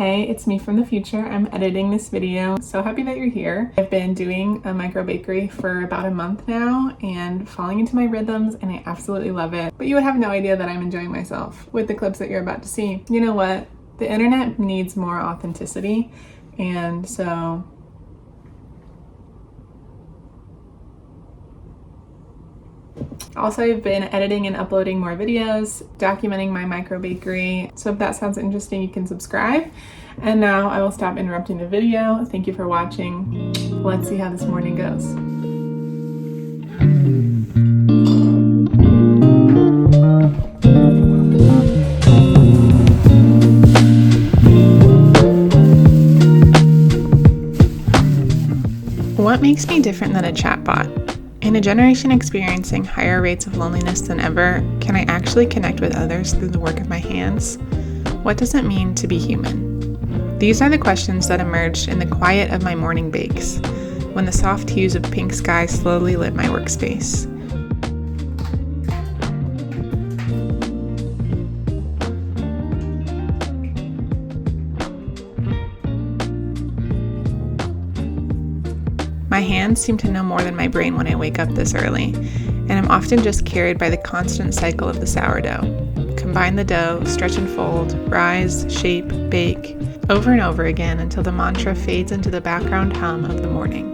Hey, it's me from the future. I'm editing this video. So happy that you're here. I've been doing a micro bakery for about a month now and falling into my rhythms, and I absolutely love it. But you would have no idea that I'm enjoying myself with the clips that you're about to see. You know what? The internet needs more authenticity, and so also, I've been editing and uploading more videos, documenting my micro bakery. So if that sounds interesting, you can subscribe. And now I will stop interrupting the video. Thank you for watching. Let's see how this morning goes. What makes me different than a chatbot? In a generation experiencing higher rates of loneliness than ever, can I actually connect with others through the work of my hands? What does it mean to be human? These are the questions that emerged in the quiet of my morning bakes, when the soft hues of pink sky slowly lit my workspace. My hands seem to know more than my brain when I wake up this early, and I'm often just carried by the constant cycle of the sourdough. Combine the dough, stretch and fold, rise, shape, bake, over and over again until the mantra fades into the background hum of the morning.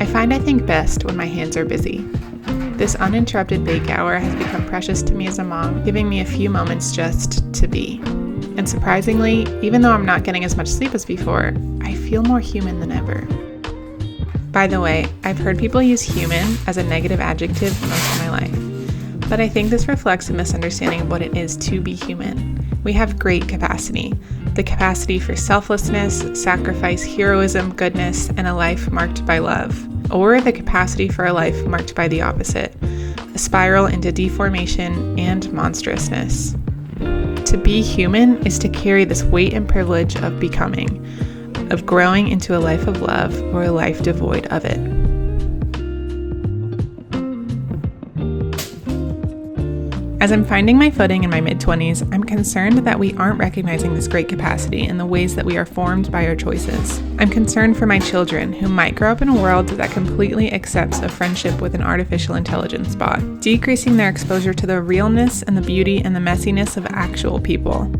I find I think best when my hands are busy. This uninterrupted bake hour has become precious to me as a mom, giving me a few moments just to be. And surprisingly, even though I'm not getting as much sleep as before, I feel more human than ever. By the way, I've heard people use human as a negative adjective most of my life, but I think this reflects a misunderstanding of what it is to be human. We have great capacity, the capacity for selflessness, sacrifice, heroism, goodness, and a life marked by love, or the capacity for a life marked by the opposite, a spiral into deformation and monstrousness. To be human is to carry this weight and privilege of becoming, of growing into a life of love or a life devoid of it. As I'm finding my footing in my mid-20s, I'm concerned that we aren't recognizing this great capacity in the ways that we are formed by our choices. I'm concerned for my children who might grow up in a world that completely accepts a friendship with an artificial intelligence bot, decreasing their exposure to the realness and the beauty and the messiness of actual people.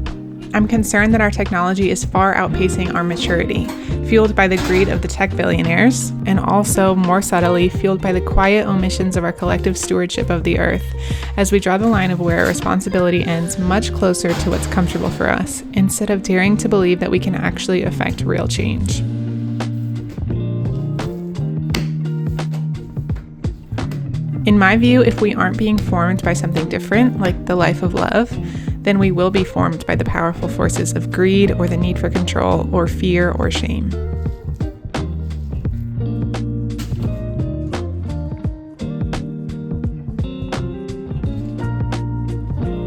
I'm concerned that our technology is far outpacing our maturity, fueled by the greed of the tech billionaires, and also, more subtly, fueled by the quiet omissions of our collective stewardship of the earth, as we draw the line of where our responsibility ends much closer to what's comfortable for us, instead of daring to believe that we can actually affect real change. In my view, if we aren't being formed by something different, like the life of love, then we will be formed by the powerful forces of greed or the need for control or fear or shame.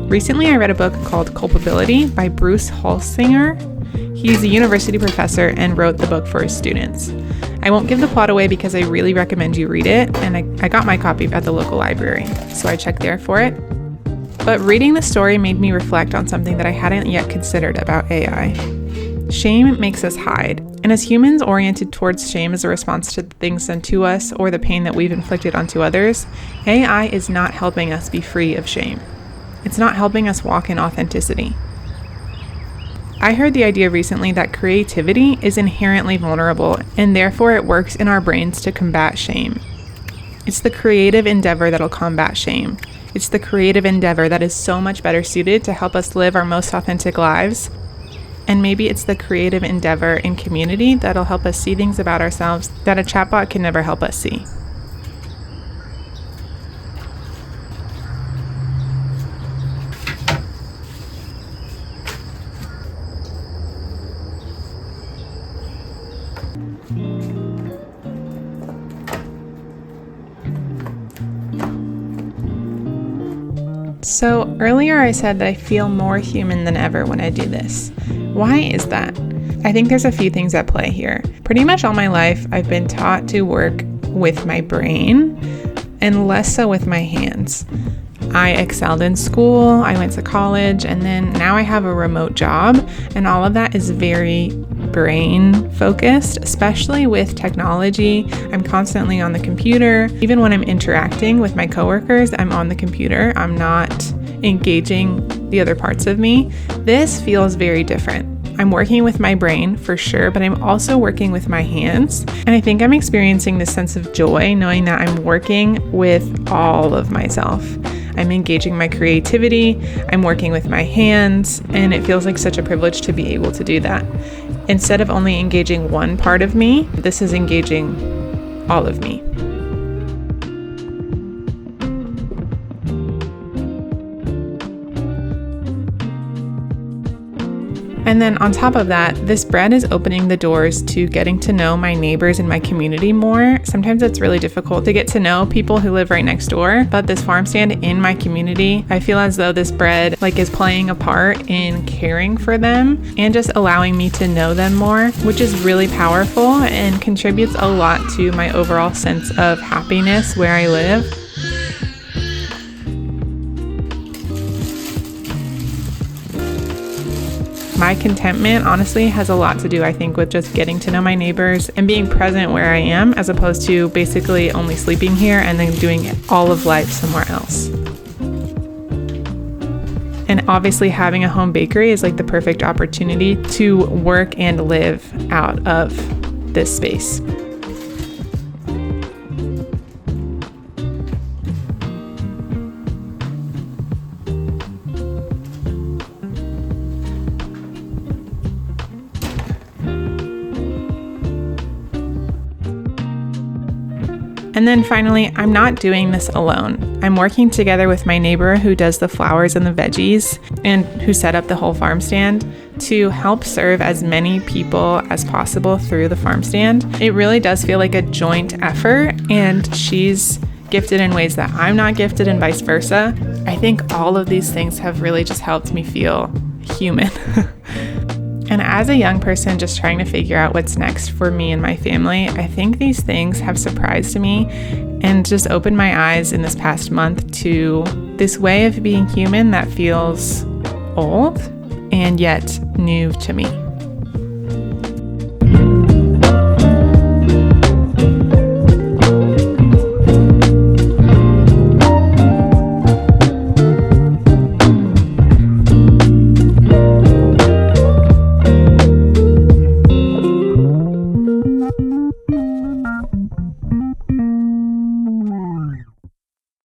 Recently, I read a book called Culpability by Bruce Holsinger. He's a university professor and wrote the book for his students. I won't give the plot away because I really recommend you read it, and I got my copy at the local library, so I checked there for it. But reading the story made me reflect on something that I hadn't yet considered about AI. Shame makes us hide, and as humans oriented towards shame as a response to the things done to us or the pain that we've inflicted onto others, AI is not helping us be free of shame. It's not helping us walk in authenticity. I heard the idea recently that creativity is inherently vulnerable, and therefore it works in our brains to combat shame. It's the creative endeavor that'll combat shame. It's the creative endeavor that is so much better suited to help us live our most authentic lives. And maybe it's the creative endeavor in community that'll help us see things about ourselves that a chatbot can never help us see. So earlier I said that I feel more human than ever when I do this. Why is that? I think there's a few things at play here. Pretty much all my life I've been taught to work with my brain and less so with my hands. I excelled in school, I went to college, and then now I have a remote job, and all of that is very brain focused, especially with technology. I'm constantly on the computer. Even when I'm interacting with my coworkers, I'm on the computer. I'm not engaging the other parts of me. This feels very different. I'm working with my brain for sure, but I'm also working with my hands. And I think I'm experiencing this sense of joy knowing that I'm working with all of myself. I'm engaging my creativity, I'm working with my hands, and it feels like such a privilege to be able to do that. Instead of only engaging one part of me, this is engaging all of me. And then on top of that, this bread is opening the doors to getting to know my neighbors in my community more. Sometimes it's really difficult to get to know people who live right next door, but this farm stand in my community, I feel as though this bread is playing a part in caring for them and just allowing me to know them more, which is really powerful and contributes a lot to my overall sense of happiness where I live. My contentment honestly has a lot to do, I think, with just getting to know my neighbors and being present where I am, as opposed to basically only sleeping here and then doing all of life somewhere else. And obviously having a home bakery is the perfect opportunity to work and live out of this space. And then finally, I'm not doing this alone. I'm working together with my neighbor who does the flowers and the veggies and who set up the whole farm stand to help serve as many people as possible through the farm stand. It really does feel like a joint effort, and she's gifted in ways that I'm not gifted and vice versa. I think all of these things have really just helped me feel human. And as a young person just trying to figure out what's next for me and my family, I think these things have surprised me and just opened my eyes in this past month to this way of being human that feels old and yet new to me.